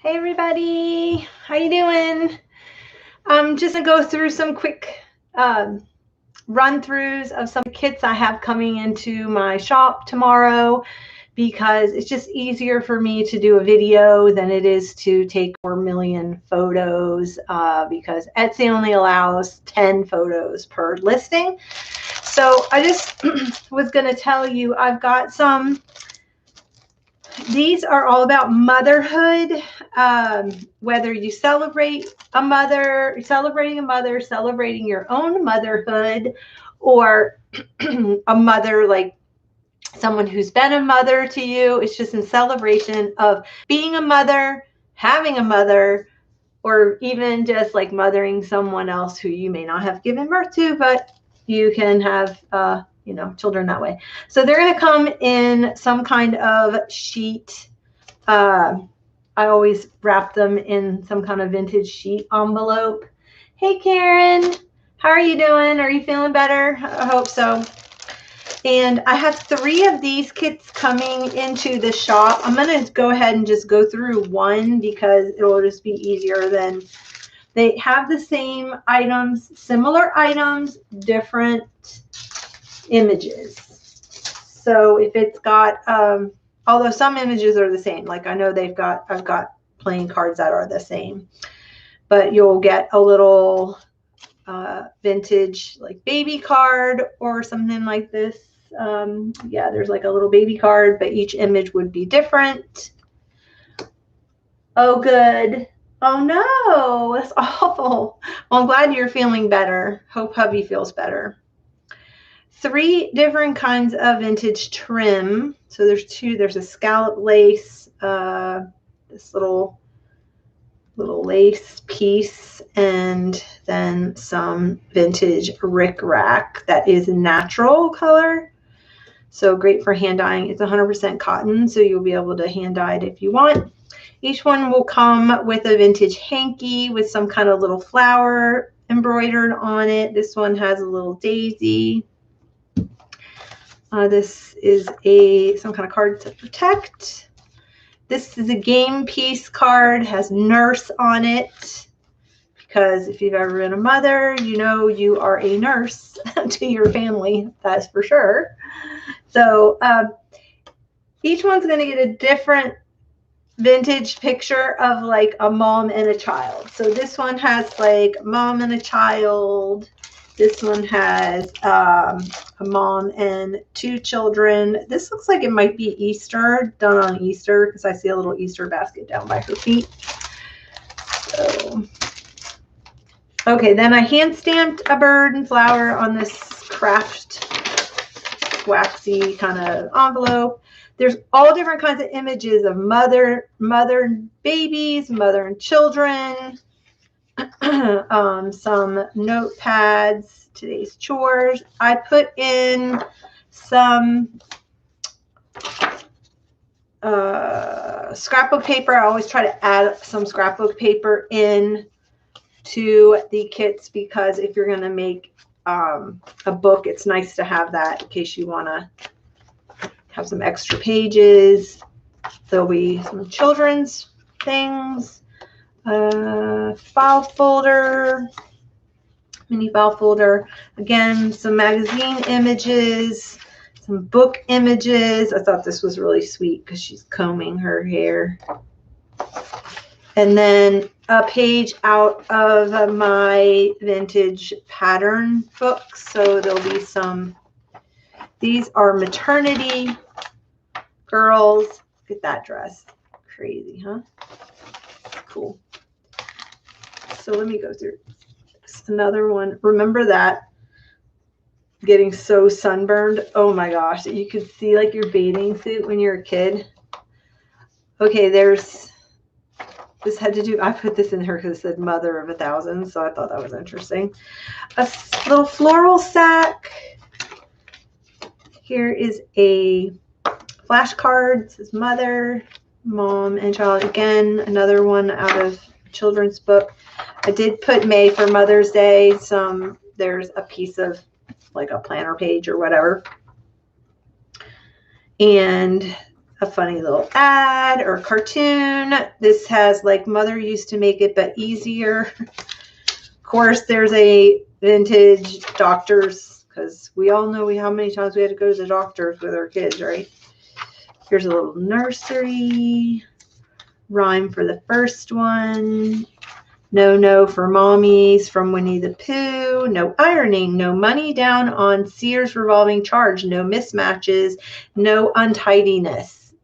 Hey everybody, how you doing? I'm just gonna go through some quick run-throughs of some kits I have coming into my shop tomorrow because it's just easier for me to do a video than it is to take 4 million photos because Etsy only allows 10 photos per listing. So I just was gonna tell you I've got some. These are all about motherhood. Whether you celebrate a mother, celebrating your own motherhood, or a mother like someone who's been a mother to you. It's just in celebration of being a mother, having a mother, or even just like mothering someone else who you may not have given birth to, but you can have children that way. So they're going to come in some kind of sheet. I always wrap them in some kind of vintage sheet envelope. Hey Karen, how are you doing? Are you feeling better? I hope so. And I have 3 of these kits coming into the shop. I'm going to go ahead and just go through one because it will just be easier than they have the same items, similar items, different images. So if it's got, although some images are the same, like I know I've got playing cards that are the same, but you'll get a little vintage like baby card or something like this. Yeah, there's like a little baby card, but each image would be different. Oh, good. Oh no, that's awful. Well, I'm glad you're feeling better. Hope hubby feels better. 3 different kinds of vintage trim. So there's 2. There's a scallop lace, this little lace piece, and then some vintage rickrack that is natural color. So great for hand dyeing. It's 100% cotton, so you'll be able to hand dye it if you want. Each one will come with a vintage hanky with some kind of little flower embroidered on it. This one has a little daisy. This is some kind of card to protect. This is a game piece card, has nurse on it, because if you've ever been a mother, you know you are a nurse to your family, that's for sure. So each one's going to get a different vintage picture of like a mom and a child. So this one has like mom and a child. This one has a mom and 2 children. This looks like it might be Easter, done on Easter, because I see a little Easter basket down by her feet. So, okay, then I hand stamped a bird and flower on this craft waxy kind of envelope. There's all different kinds of images of mother and babies, mother and children. Some notepads, today's chores. I put in some scrapbook paper. I always try to add some scrapbook paper in to the kits because if you're going to make a book, it's nice to have that in case you want to have some extra pages. There'll be some children's things. File folder, mini file folder. Again, some magazine images, some book images. I thought this was really sweet because she's combing her hair. And then a page out of my vintage pattern books. So there'll be some, these are maternity girls. Look at that dress. Crazy, huh? Cool. So let me go through another one. Remember that getting so sunburned? Oh my gosh, you could see like your bathing suit when you're a kid. Okay, there's this had to do, I put this in here because it said mother of 1,000, so I thought that was interesting. A little floral sack. Here is a flashcard. It says mother, mom, and child. Again, another one out of a children's book. I did put May for Mother's Day. There's a piece of like a planner page or whatever. And a funny little ad or cartoon. This has like mother used to make it, but easier. Of course, there's a vintage doctor's, because we all know how many times we had to go to the doctors with our kids, right? Here's a little nursery rhyme for the first one. No, no for mommies from Winnie the Pooh. No ironing, no money down on Sears revolving charge. No mismatches, no untidiness.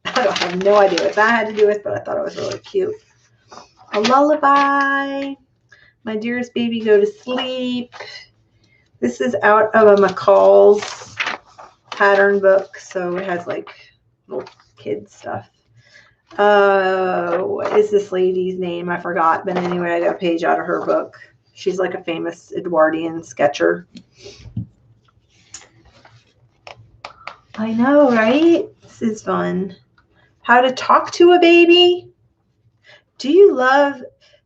I have no idea what that had to do with, but I thought it was really cute. A lullaby. My dearest baby, go to sleep. This is out of a McCall's pattern book, so it has like little kid stuff. What is this lady's name? I forgot. But anyway, I got a page out of her book. She's like a famous Edwardian sketcher. I know, right? This is fun. How to talk to a baby? Do you love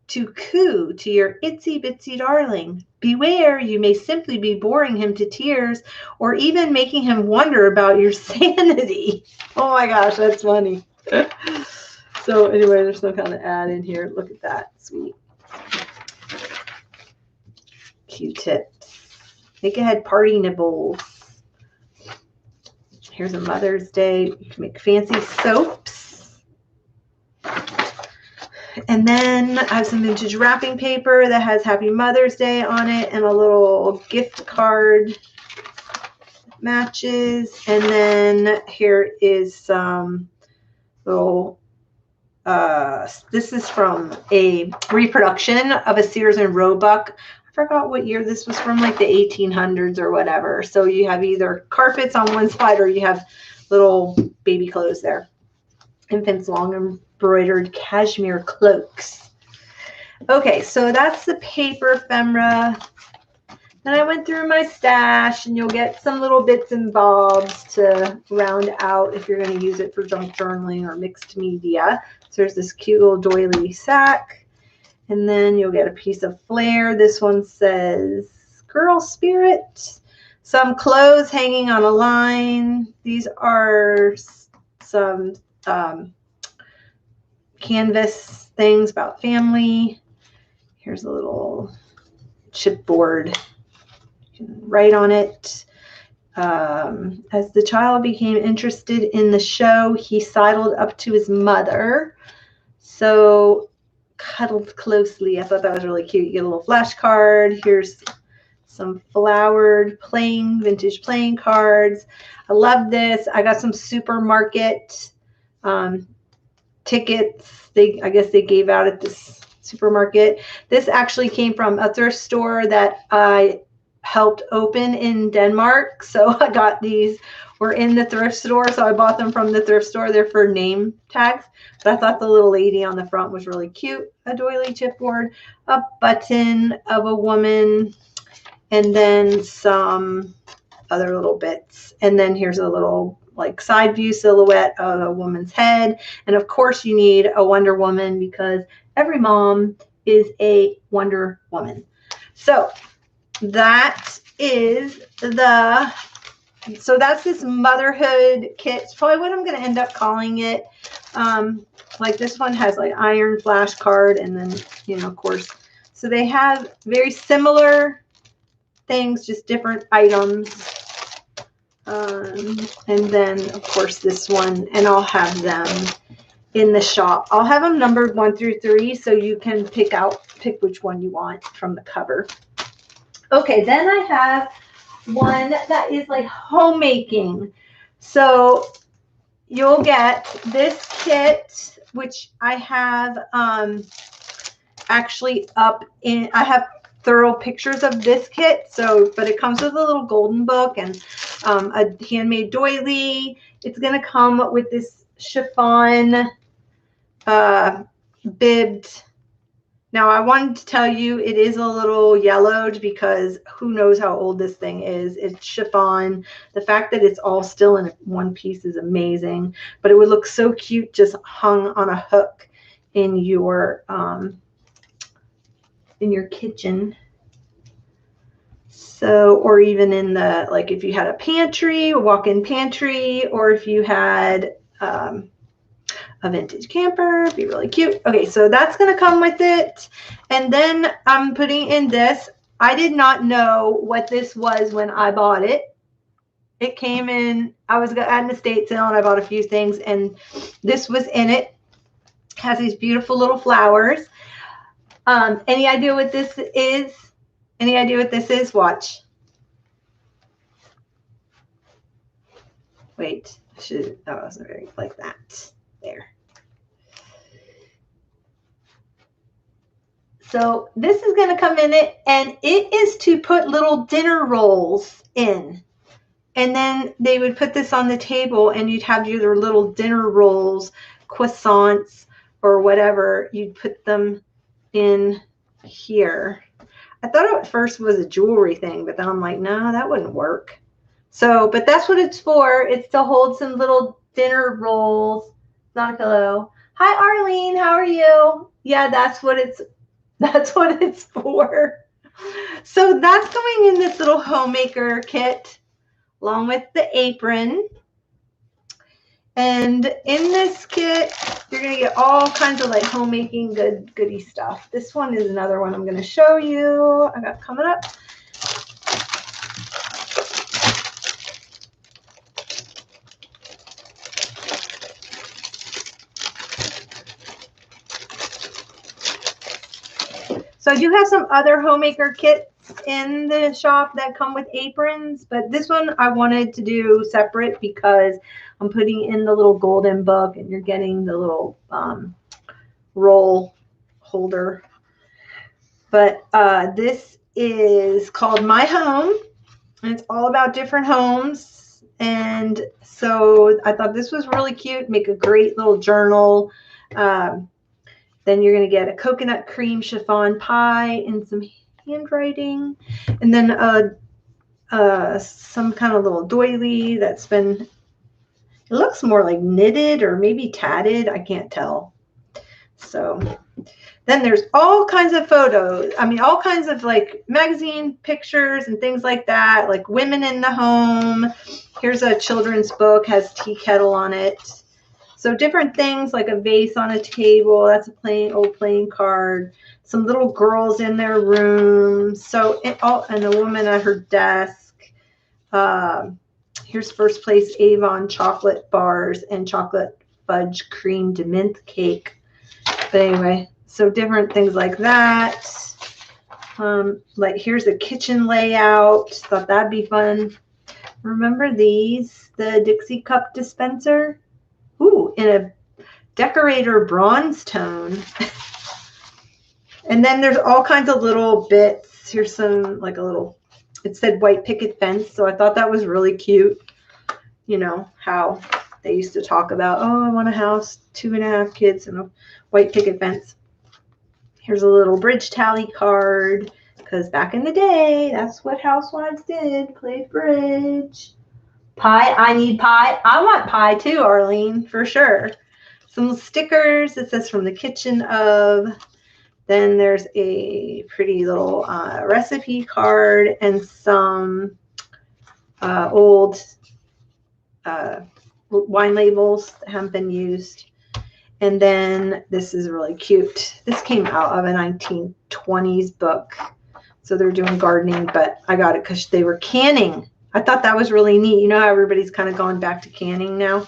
to coo to your itsy bitsy darling? Beware, you may simply be boring him to tears or even making him wonder about your sanity. Oh my gosh, that's funny. So anyway, there's no kind of ad in here. Look at that. Sweet. Q-tips. Make ahead party nibbles. Here's a Mother's Day. You can make fancy soaps. And then I have some vintage wrapping paper that has Happy Mother's Day on it and a little gift card matches. And then here is some little this is from a reproduction of a Sears and Roebuck. I forgot what year this was from, like the 1800s or whatever. So you have either carpets on one side or you have little baby clothes there. Infants' long embroidered cashmere cloaks. Okay, so that's the paper ephemera. Then I went through my stash, and you'll get some little bits and bobs to round out if you're going to use it for junk journaling or mixed media. So there's this cute little doily sack. And then you'll get a piece of flair. This one says Girl Spirit. Some clothes hanging on a line. These are some canvas things about family. Here's a little chipboard. You can write on it. As the child became interested in the show, he sidled up to his mother. So cuddled closely. I thought that was really cute. You get a little flashcard. Here's some flowered vintage playing cards. I love this. I got some supermarket tickets. I guess they gave out at this supermarket. This actually came from a thrift store that I helped open in Denmark. So I got these. We're in the thrift store, so I bought them from the thrift store. They're for name tags. But I thought the little lady on the front was really cute. A doily chipboard, a button of a woman, and then some other little bits. And then here's a little like side view silhouette of a woman's head. And of course you need a Wonder Woman because every mom is a Wonder Woman. So that is that's this motherhood kit. It's probably what I'm going to end up calling it. Like this one has like iron flashcard and then, of course. So they have very similar things, just different items. And then, of course, this one. And I'll have them in the shop. I'll have them numbered 1 through 3 so you can pick which one you want from the cover. Okay, then I have one that is like homemaking. So you'll get this kit, which I have actually up in, I have thorough pictures of this kit. So, but it comes with a little golden book and a handmade doily. It's going to come with this chiffon bibbed. Now, I wanted to tell you it is a little yellowed because who knows how old this thing is. It's chiffon. The fact that it's all still in one piece is amazing. But it would look so cute just hung on a hook in your kitchen. So, or even in the, like if you had a pantry, a walk-in pantry, or if you had a vintage camper. Be really cute. Okay, so that's going to come with it. And then I'm putting in this. I did not know what this was when I bought it. It came in, I was at an estate sale and I bought a few things, and this was in it. It has these beautiful little flowers. Any idea what this is? Any idea what this is? Watch. Wait, that wasn't very like that. There. So this is going to come in it, and it is to put little dinner rolls in. And then they would put this on the table, and you'd have your little dinner rolls, croissants, or whatever. You'd put them in here. I thought it at first was a jewelry thing, but then I'm like, no, that wouldn't work. So, but that's what it's for. It's to hold some little dinner rolls. It's not a pillow. Hi, Arlene. How are you? Yeah, that's what it's for. So that's going in this little homemaker kit along with the apron. And in this kit, you're going to get all kinds of like homemaking goody stuff. This one is another one I'm going to show you. I got coming up. So I do have some other homemaker kits in the shop that come with aprons, but this one I wanted to do separate because I'm putting in the little golden book, and you're getting the little roll holder. But this is called My Home, and it's all about different homes. And so I thought this was really cute. Make a great little journal. Then you're going to get a coconut cream chiffon pie and some handwriting, and then some kind of little doily that's been, it looks more like knitted or maybe tatted. I can't tell. So then there's all kinds of photos. I mean, all kinds of like magazine pictures and things like that, like women in the home. Here's a children's book, has tea kettle on it. So different things like a vase on a table. That's a old playing card. Some little girls in their room. So and a woman at her desk. Here's First Place Avon chocolate bars and chocolate fudge cream de mint cake. But anyway, so different things like that. Like here's a kitchen layout. Thought that'd be fun. Remember these? The Dixie cup dispenser. Ooh, in a decorator bronze tone. And then there's all kinds of little bits. Here's some, like a little, it said white picket fence. So I thought that was really cute. You know, how they used to talk about, oh, I want a house, 2.5 kids, and a white picket fence. Here's a little bridge tally card. Because back in the day, that's what housewives did, play bridge. Pie, I need pie. I want pie too, Arlene, for sure. Some stickers. It says from the kitchen of. Then there's a pretty little recipe card and some old wine labels that haven't been used. And then this is really cute. This came out of a 1920s book. So they're doing gardening, but I got it because they were canning. I thought that was really neat. You know how everybody's kind of gone back to canning now?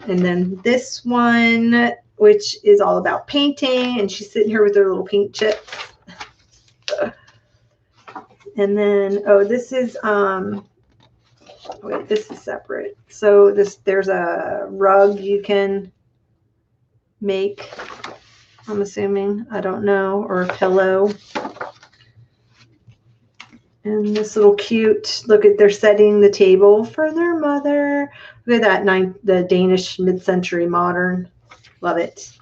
And then this one, which is all about painting. And she's sitting here with her little paint chips. And then, oh, this is, wait, this is separate. So there's a rug you can make, I'm assuming. I don't know. Or a pillow. And this little cute, look at, they're setting the table for their mother. Look at that, the Danish mid-century modern. Love it.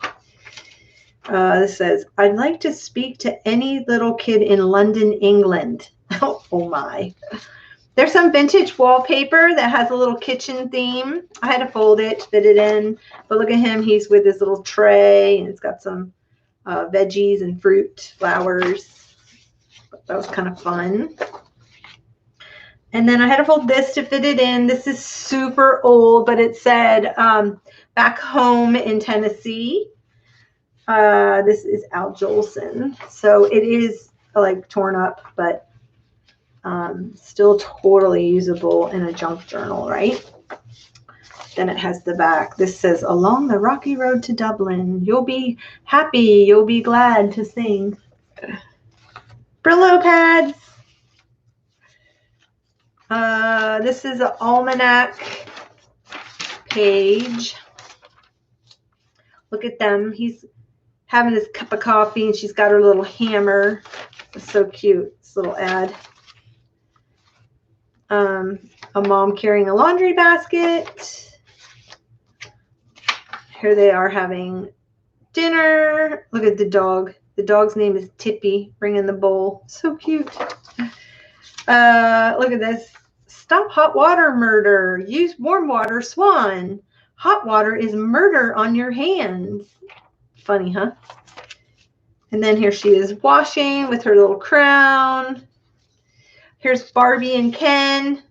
This says, I'd like to speak to any little kid in London, England. Oh my. There's some vintage wallpaper that has a little kitchen theme. I had to fold it to fit it in. But look at him, he's with his little tray, and it's got some veggies and fruit, flowers. That was kind of fun. And then I had to fold this to fit it in. This is super old, but it said back home in Tennessee. This is Al Jolson. So it is like torn up, but still totally usable in a junk journal, right? Then it has the back. This says, along the rocky road to Dublin, you'll be happy, you'll be glad to sing. Brillo pads. This is an almanac page. Look at them. He's having his cup of coffee and she's got her little hammer. It's so cute, this little ad. A mom carrying a laundry basket. Here they are having dinner. Look at the dog. The dog's name is Tippy, bringing the bowl. So cute. Look at this. Stop hot water murder. Use warm water, Swan. Hot water is murder on your hands. Funny, huh? And then here she is washing with her little crown. Here's Barbie and Ken.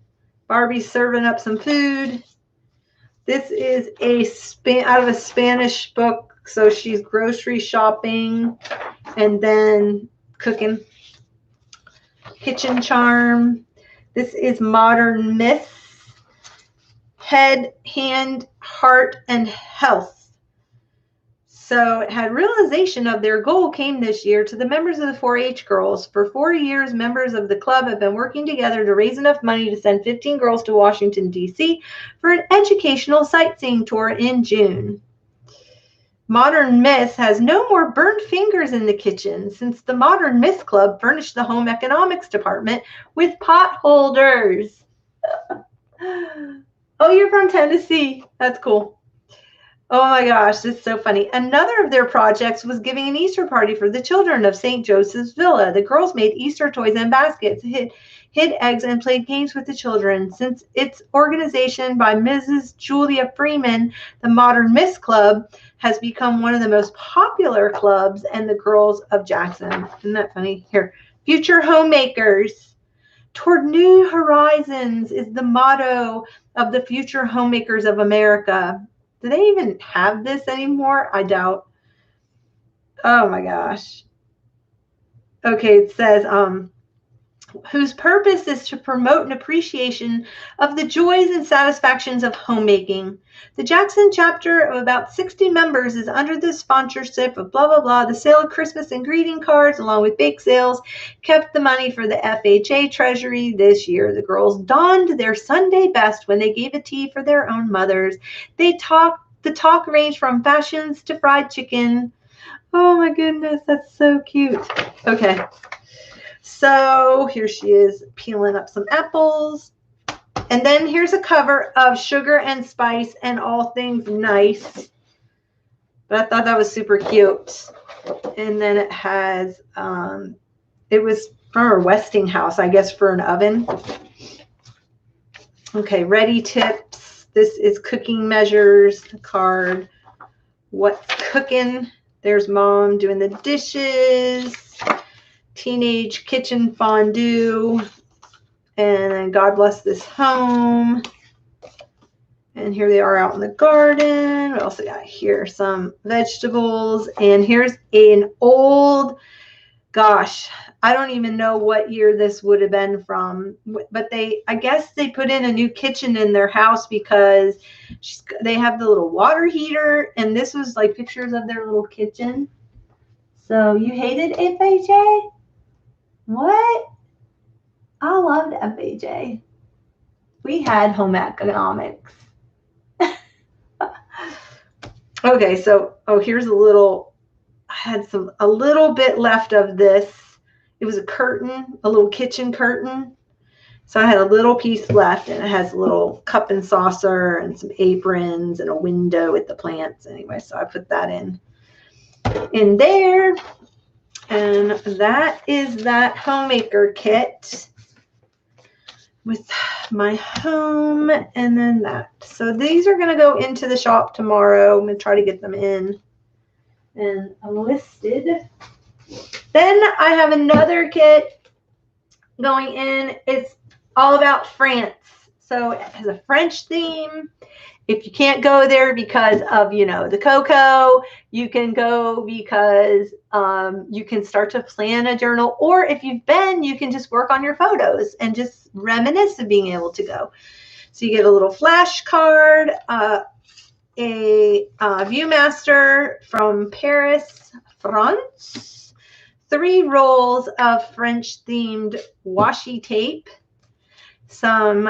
Barbie's serving up some food. This is out of a Spanish book. So she's grocery shopping and then cooking. Kitchen charm. This is Modern Myths. Head, hand, heart, and health. So it had realization of their goal came this year to the members of the 4-H girls. For 4 years, members of the club have been working together to raise enough money to send 15 girls to Washington, D.C. for an educational sightseeing tour in June. Modern Myths has no more burned fingers in the kitchen since the Modern Myths Club furnished the home economics department with pot holders. Oh, you're from Tennessee. That's cool. Oh my gosh, it's so funny. Another of their projects was giving an Easter party for the children of St. Joseph's Villa. The girls made Easter toys and baskets, hid eggs, and played games with the children. Since its organization by Mrs. Julia Freeman, the Modern Myths Club has become one of the most popular clubs and the girls of Jackson. Isn't that funny? Here, future homemakers. Toward new horizons is the motto of the future homemakers of America. Do they even have this anymore? I doubt. Oh my gosh. Okay, it says, whose purpose is to promote an appreciation of the joys and satisfactions of homemaking. The Jackson chapter of about 60 members is under the sponsorship of blah, blah, blah. The sale of Christmas and greeting cards, along with bake sales, kept the money for the FHA treasury this year. The girls donned their Sunday best when they gave a tea for their own mothers. The talk ranged from fashions to fried chicken. Oh my goodness, that's so cute. Okay. So here she is peeling up some apples. And then here's a cover of Sugar and Spice and All Things Nice. But I thought that was super cute. And then it has, it was from her Westinghouse, I guess, for an oven. Okay, ready tips. This is cooking measures card. What's cooking? There's mom doing the dishes. Teenage kitchen fondue, and then God bless this home. And here they are out in the garden. What else I got here? Some vegetables, and here's an old, gosh, I don't even know what year this would have been from, but I guess they put in a new kitchen in their house because they have the little water heater, and this was like pictures of their little kitchen. So you hated FHA? What? I loved FHA. We had home economics. Okay, so here's I had a little bit left of this. It was a curtain, a little kitchen curtain. So I had a little piece left, and it has a little cup and saucer and some aprons and a window with the plants. Anyway, so I put that in there. And that is that homemaker kit with my home, and then that. So these are going to go into the shop tomorrow. I'm going to try to get them in and listed. Then I have another kit going in. It's all about France. So it has a French theme. If you can't go there because of, the cocoa, you can go because you can start to plan a journal. Or if you've been, you can just work on your photos and just reminisce of being able to go. So you get a little flashcard, a Viewmaster from Paris, France, 3 rolls of French-themed washi tape, some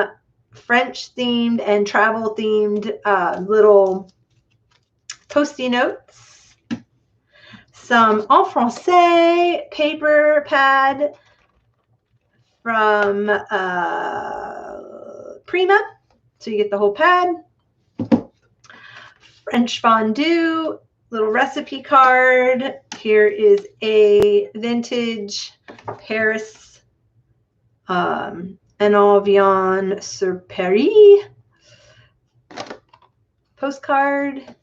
French-themed and travel-themed little Post-it notes, some en français paper pad from Prima, so you get the whole pad, French fondue, little recipe card. Here is a vintage Paris un avion sur Paris postcard.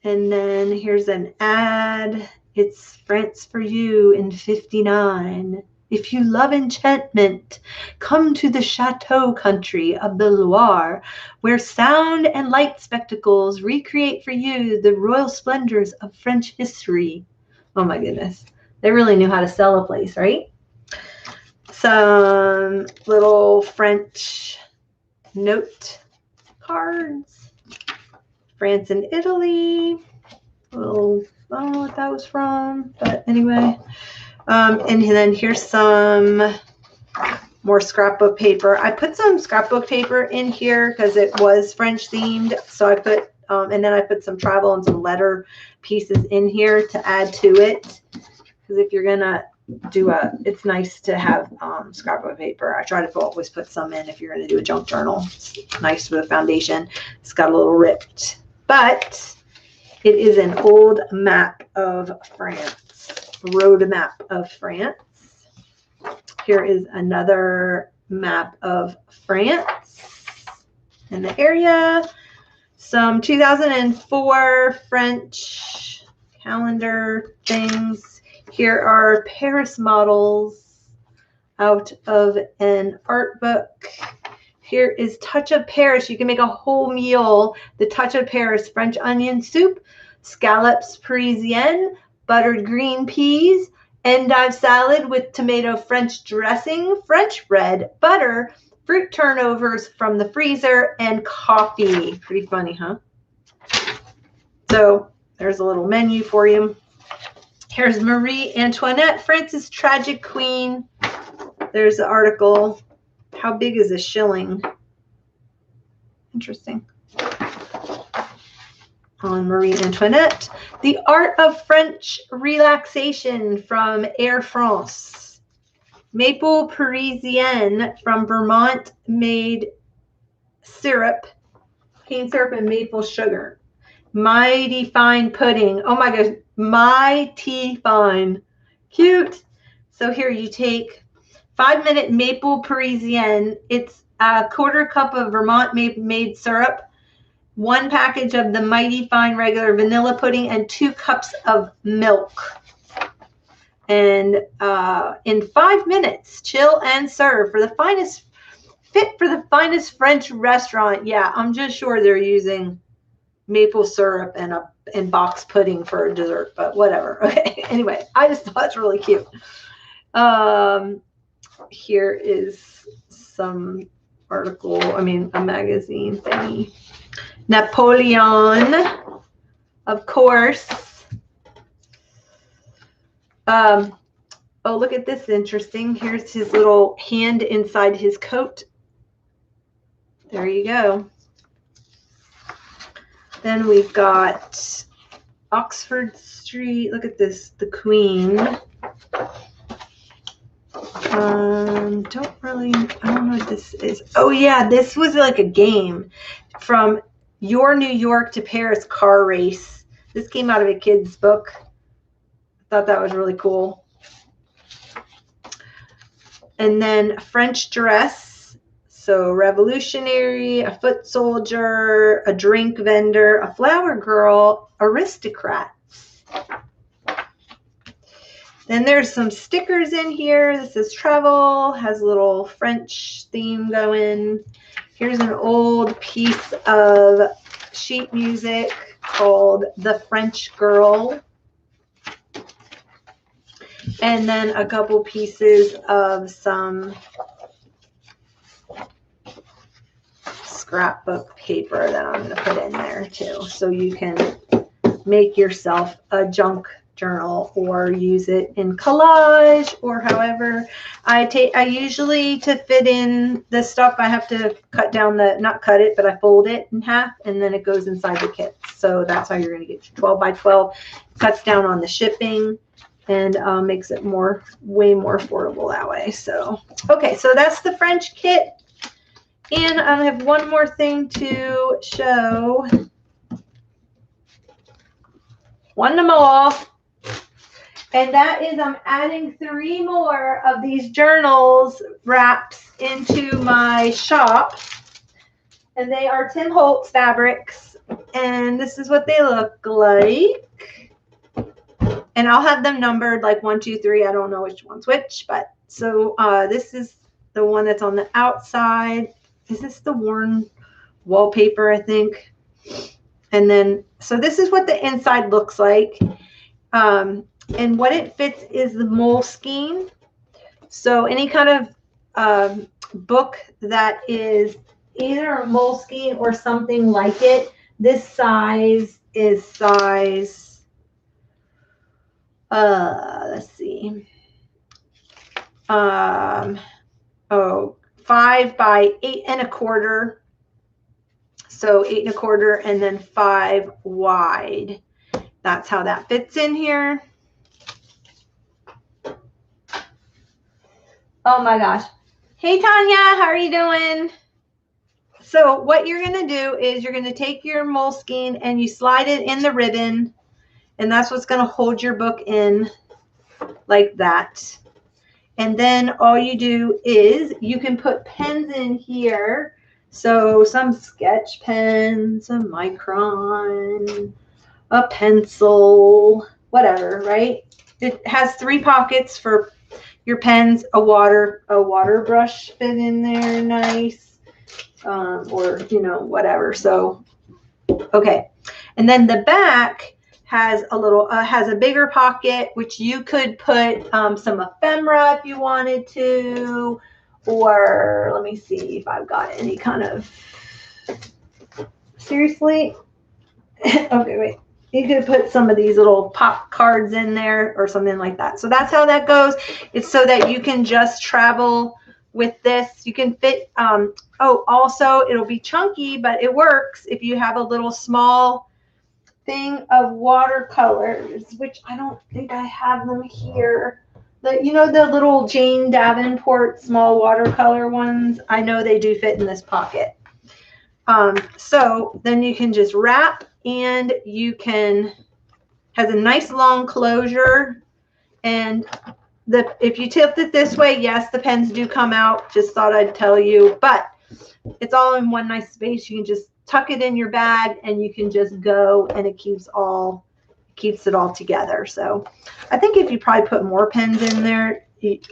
And then here's an ad. It's France for you in 59. If you love enchantment, come to the chateau country of the Loire, where sound and light spectacles recreate for you the royal splendors of French history. Oh my goodness. They really knew how to sell a place, right? Some little French note cards. France and Italy. Little, I don't know what that was from, but anyway. And then here's some more scrapbook paper. I put some scrapbook paper in here because it was French themed. So I put, and then I put some travel and some letter pieces in here to add to it. Because if you're gonna do it's nice to have scrapbook paper. I try to always put some in if you're gonna do a junk journal. It's nice for the foundation. It's got a little ripped, but it is an old map of France. Road map of France. Here is another map of France in the area. Some 2004 French calendar things. Here are Paris models out of an art book. Here is Touch of Paris. You can make a whole meal. The Touch of Paris French onion soup, scallops Parisienne, buttered green peas, endive salad with tomato French dressing, French bread, butter, fruit turnovers from the freezer, and coffee. Pretty funny, huh? So there's a little menu for you. Here's Marie Antoinette, France's tragic queen. There's the article. How big is a shilling? Interesting. On Marie Antoinette. The Art of French Relaxation from Air France. Maple Parisienne from Vermont made syrup, cane syrup and maple sugar. Mighty Fine Pudding. Oh my gosh, mighty fine. Cute. So here you take 5-minute Maple Parisienne. It's a 1/4 cup of Vermont made syrup, 1 package of the Mighty Fine regular vanilla pudding, and 2 cups of milk. And in 5 minutes, chill and serve for the finest, fit for the finest French restaurant. Yeah, I'm just sure they're using maple syrup and box pudding for a dessert, but whatever. Okay. Anyway, I just thought it's really cute. Here is some article, a magazine thingy. Napoleon, of course. Oh, look at this, interesting. Here's his little hand inside his coat. There you go. Then we've got Oxford Street. Look at this, the Queen. I don't know what this is. Oh yeah, this was like a game from Your New York to Paris car race. This came out of a kid's book. I thought that was really cool. And then French dress. So revolutionary, a foot soldier, a drink vendor, a flower girl, aristocrats. Then there's some stickers in here. This is travel, has a little French theme going. Here's an old piece of sheet music called The French Girl. And then a couple pieces of some scrapbook paper that I'm going to put in there too. So you can make yourself a junk journal or use it in collage or however. I usually, to fit in the stuff, I have to cut down the, not cut it, but I fold it in half and then it goes inside the kit. So that's how you're going to get your 12 by 12. Cuts down on the shipping and makes it way more affordable that way. So, okay, so that's the French kit. And I have one more thing to show. One more. And that is I'm adding 3 more of these journals wraps into my shop. And they are Tim Holtz fabrics. And this is what they look like. And I'll have them numbered like 1, 2, 3. I don't know which one's which. But so this is the one that's on the outside. Is this the worn wallpaper, I think? And then, so this is what the inside looks like. And what it fits is the Moleskine. So any kind of book that is either a Moleskine or something like it, this size is size, let's see, 5 by 8 1/4. So 8 1/4 and then 5 wide. That's how that fits in here. Oh my gosh. Hey Tanya, how are you doing? So what you're going to do is you're going to take your Moleskine and you slide it in the ribbon, and that's what's going to hold your book in like that. And then all you do is you can put pens in here. So some sketch pens, a micron, a pencil, whatever, right? It has 3 pockets for your pens, a water brush fit in there, nice, or you know, whatever. So, okay, and then the back has a little, has a bigger pocket, which you could put some ephemera if you wanted to, or let me see if I've got any kind of, seriously, okay, wait. You could put some of these little pop cards in there or something like that. So that's how that goes. It's so that you can just travel with this. You can fit, oh, also it'll be chunky, but it works if you have a little small thing of watercolors, which I don't think I have them here. You know, the little Jane Davenport small watercolor ones? I know they do fit in this pocket. So then you can just wrap, and you can, has a nice long closure, and if you tilt it this way, yes, the pens do come out, just thought I'd tell you, but it's all in one nice space. You can just tuck it in your bag and you can just go, and it keeps it all together. So I think if you probably put more pens in there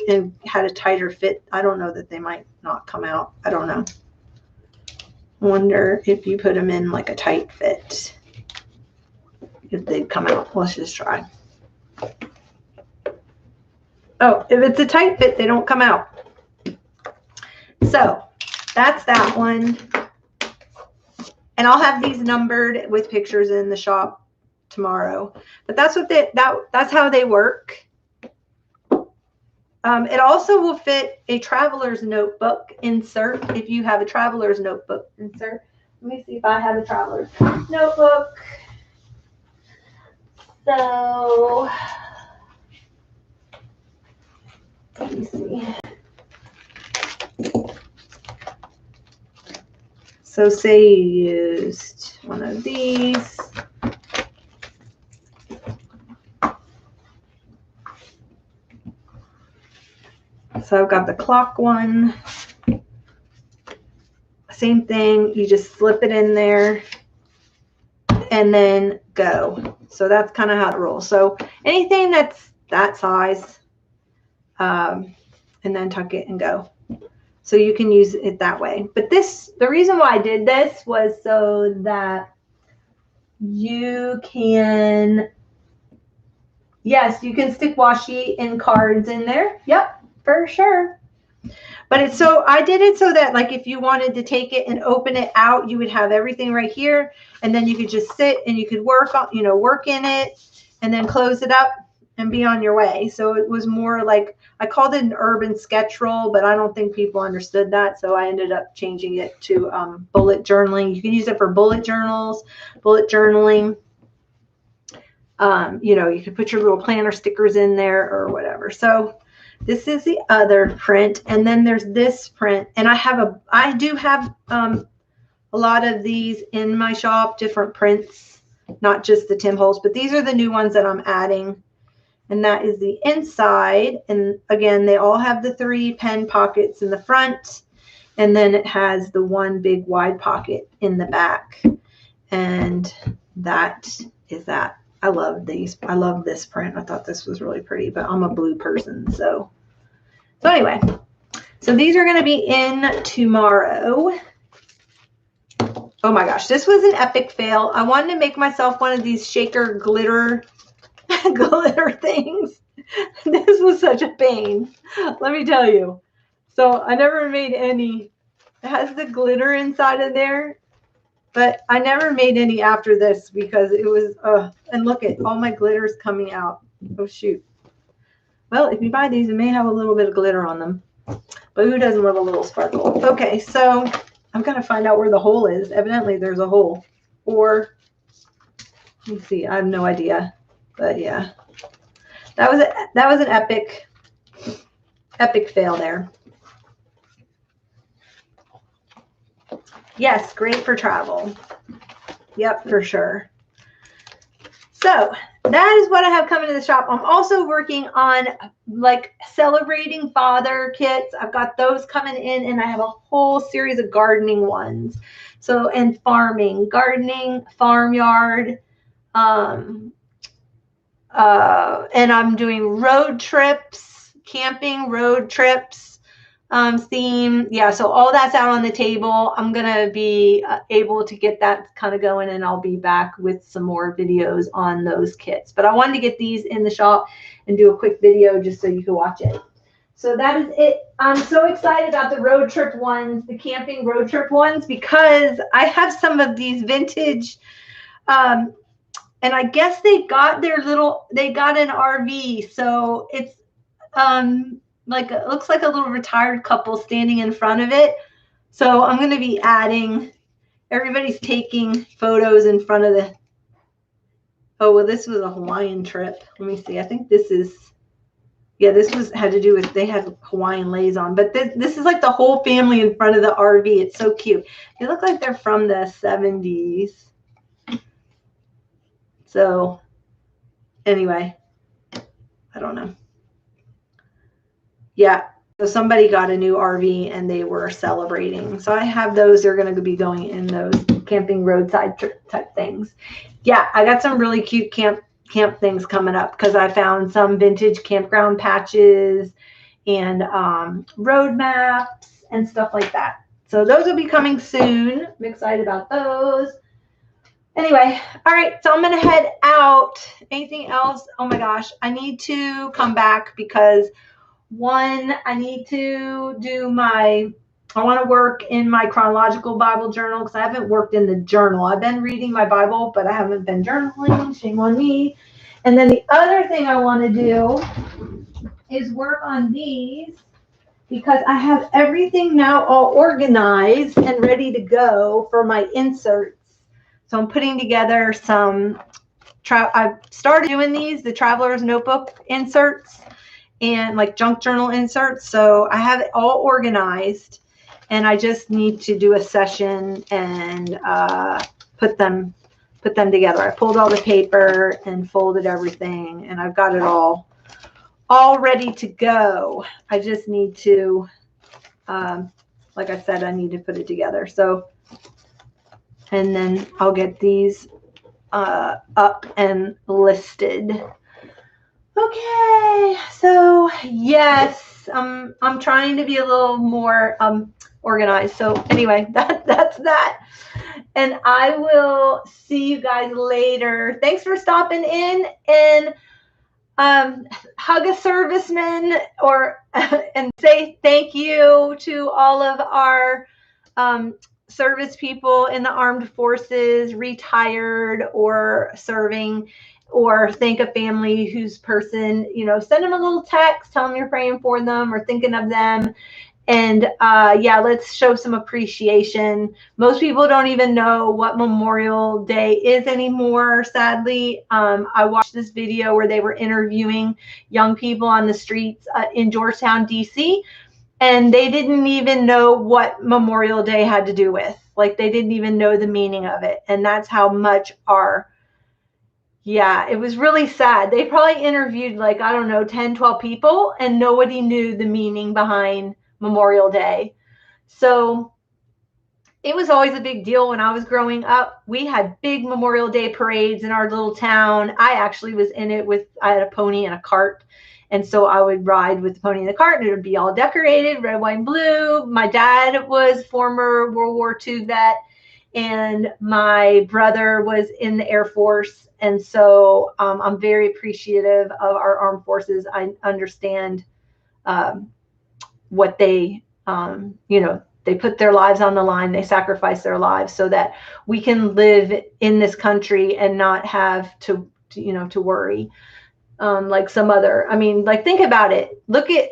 and had a tighter fit, I don't know that they might not come out. I don't know. I wonder if you put them in like a tight fit, if they'd come out. Let's just try. Oh, if it's a tight fit, they don't come out. So that's that one. And I'll have these numbered with pictures in the shop tomorrow. But that's what that's how they work. It also will fit a traveler's notebook insert if you have a traveler's notebook insert. Let me see if I have a traveler's notebook. So let me see. So say you used one of these. So I've got the clock one. Same thing, you just slip it in there and then go. So that's kind of how it rolls. So anything that's that size, and then tuck it and go. So you can use it that way. But the reason why I did this was so that you can, yes, you can stick washi and cards in there. Yep, for sure. But it's so, I did it so that like if you wanted to take it and open it out, you would have everything right here. And then you could just sit and you could work on, work in it and then close it up and be on your way. So it was more like, I called it an urban sketch roll, but I don't think people understood that. So I ended up changing it to bullet journaling. You can use it for bullet journals, bullet journaling. You could put your little planner stickers in there or whatever. So this is the other print. And then there's this print. And I do have a lot of these in my shop, different prints, not just the Tim Holtz, but these are the new ones that I'm adding. And that is the inside. And again, they all have the 3 pen pockets in the front. And then it has the 1 big wide pocket in the back. And that is that. I love these. I love this print. I thought this was really pretty, but I'm a blue person. So anyway, so these are going to be in tomorrow. Oh my gosh, this was an epic fail. I wanted to make myself one of these shaker glitter things. This was such a pain, let me tell you. So I never made any. It has the glitter inside of there, but I never made any after this because it was and look at all my glitters coming out. Oh shoot. Well, if you buy these, it may have a little bit of glitter on them, but who doesn't love a little sparkle? Okay, so I'm gonna find out where the hole is. Evidently there's a hole, or let me see, I have no idea. But yeah, that was an epic fail there. Yes, great for travel. Yep, for sure. So that is what I have coming to the shop. I'm also working on like celebrating father kits. I've got those coming in, and I have a whole series of gardening ones. So, and farming, gardening, farmyard, and I'm doing road trips, camping road trips, theme. Yeah, so all that's out on the table. I'm going to be able to get that kind of going, and I'll be back with some more videos on those kits. But I wanted to get these in the shop and do a quick video just so you can watch it. So that is it. I'm so excited about the road trip ones, the camping road trip ones, because I have some of these vintage, and I guess they got an RV. So it's like it looks like a little retired couple standing in front of it. So I'm going to be adding, everybody's taking photos in front of the, oh, well, this was a Hawaiian trip. Let me see. I think this is, yeah, this had to do with, they had Hawaiian lays on, but this is like the whole family in front of the RV. It's so cute. They look like they're from the 70s. So anyway, I don't know. Yeah, so somebody got a new RV and they were celebrating. So I have those. They're going to be going in those camping roadside type things. Yeah, I got some really cute camp things coming up because I found some vintage campground patches and road maps and stuff like that. So those will be coming soon. I'm excited about those. Anyway, all right, so I'm going to head out. Anything else? Oh my gosh, I need to come back because one, I need to do I want to work in my chronological Bible journal because I haven't worked in the journal. I've been reading my Bible, but I haven't been journaling. Shame on me. And then the other thing I want to do is work on these because I have everything now all organized and ready to go for my inserts. So I'm putting together some, I've started doing these, the Traveler's Notebook inserts and like junk journal inserts. So I have it all organized and I just need to do a session and put them together. I pulled all the paper and folded everything and I've got it all ready to go. I just need to, like I said, I need to put it together. So, and then I'll get these up and listed. Okay, so yes, I'm trying to be a little more organized. So anyway, that's that. And I will see you guys later. Thanks for stopping in, and hug a serviceman or and say thank you to all of our service people in the armed forces, retired or serving, or thank a family whose person, send them a little text, tell them you're praying for them or thinking of them. And yeah, let's show some appreciation. Most people don't even know what Memorial Day is anymore, sadly. I watched this video where they were interviewing young people on the streets in Georgetown, D.C., and they didn't even know what Memorial Day had to do with. Like, they didn't even know the meaning of it. And that's how much yeah, it was really sad. They probably interviewed, like, I don't know, 10, 12 people, and nobody knew the meaning behind Memorial Day. So it was always a big deal when I was growing up. We had big Memorial Day parades in our little town. I actually was in it I had a pony and a cart. And so I would ride with the pony and the cart, and it would be all decorated, red, white, and blue. My dad was former World War II vet, and my brother was in the Air Force. And so I'm very appreciative of our armed forces. I understand what they, they put their lives on the line. They sacrifice their lives so that we can live in this country and not have to worry. Like some other, like, think about it. Look at,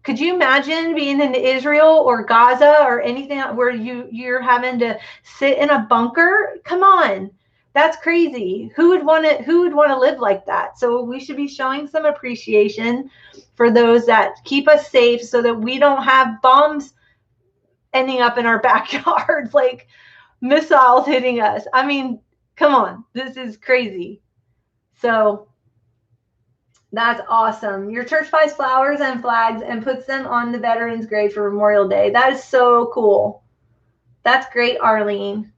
could you imagine being in Israel or Gaza or anything where you're having to sit in a bunker? Come on. That's crazy. Who would want to live like that? So we should be showing some appreciation for those that keep us safe so that we don't have bombs ending up in our backyards, like missiles hitting us. Come on. This is crazy. So that's awesome. Your church buys flowers and flags and puts them on the veterans' grave for Memorial Day. That is so cool. That's great, Arlene.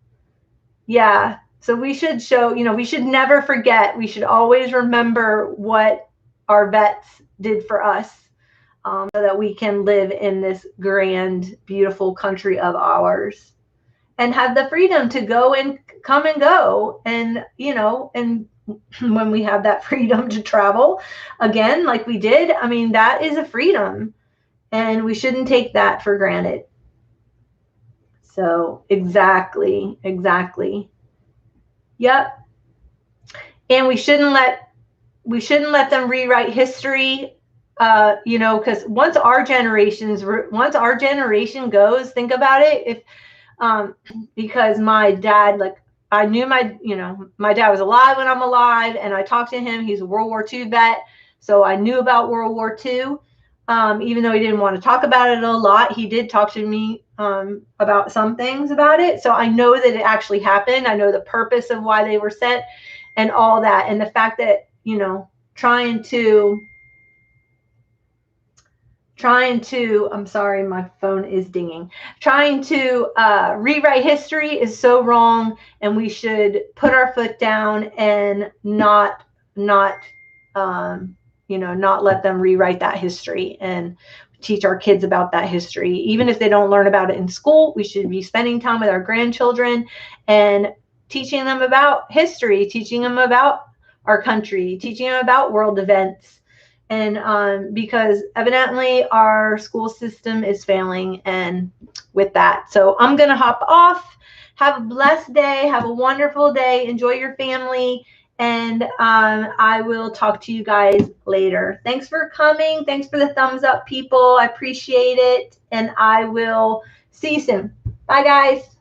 Yeah. So we should show, we should never forget. We should always remember what our vets did for us, so that we can live in this grand, beautiful country of ours and have the freedom to go and come and go. And, and when we have that freedom to travel again, like we did, that is a freedom, and we shouldn't take that for granted. So exactly. Yep. And we shouldn't let them rewrite history, because once our generation goes, think about it. If because my dad, like, I knew my dad was alive when I'm alive, and I talked to him. He's a World War II vet, so I knew about World War II. Even though he didn't want to talk about it a lot, he did talk to me about some things about it. So I know that it actually happened. I know the purpose of why they were sent and all that. And the fact that, trying to, I'm sorry, my phone is dinging. Trying to rewrite history is so wrong, and we should put our foot down and not let them rewrite that history, and teach our kids about that history. Even if they don't learn about it in school, we should be spending time with our grandchildren and teaching them about history, teaching them about our country, teaching them about world events. And because evidently our school system is failing, and with that. So I'm going to hop off. Have a blessed day. Have a wonderful day. Enjoy your family. And I will talk to you guys later. Thanks for coming. Thanks for the thumbs up, people. I appreciate it. And I will see you soon. Bye, guys.